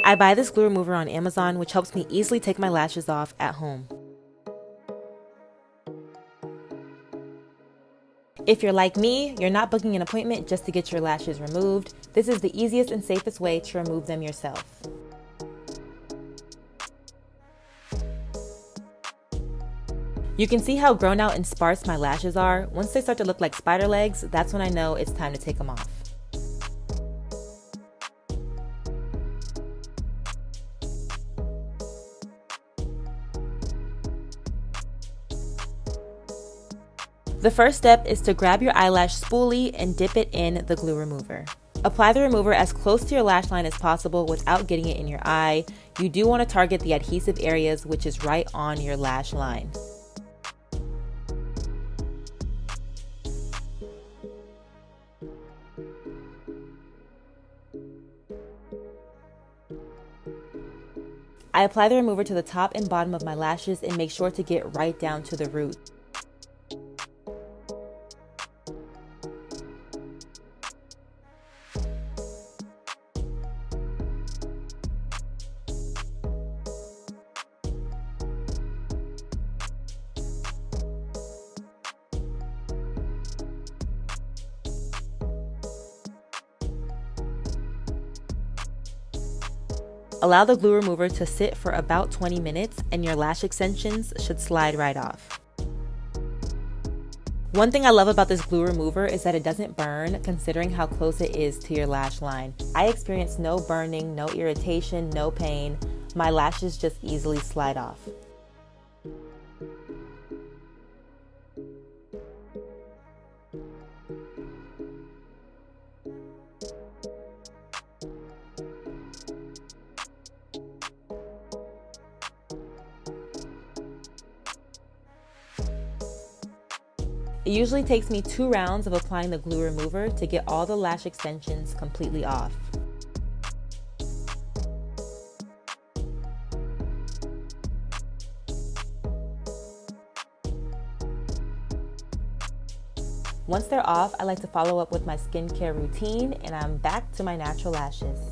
I buy this glue remover on Amazon, which helps me easily take my lashes off at home. If you're like me, you're not booking an appointment just to get your lashes removed. This is the easiest and safest way to remove them yourself. You can see how grown out and sparse my lashes are. Once they start to look like spider legs, that's when I know it's time to take them off. The first step is to grab your eyelash spoolie and dip it in the glue remover. Apply the remover as close to your lash line as possible without getting it in your eye. You do want to target the adhesive areas, which is right on your lash line. I apply the remover to the top and bottom of my lashes and make sure to get right down to the root. Allow the glue remover to sit for about 20 minutes and your lash extensions should slide right off. One thing I love about this glue remover is that it doesn't burn, considering how close it is to your lash line. I experienced no burning, no irritation, no pain. My lashes just easily slide off. It usually takes me 2 rounds of applying the glue remover to get all the lash extensions completely off. Once they're off, I like to follow up with my skincare routine, and I'm back to my natural lashes.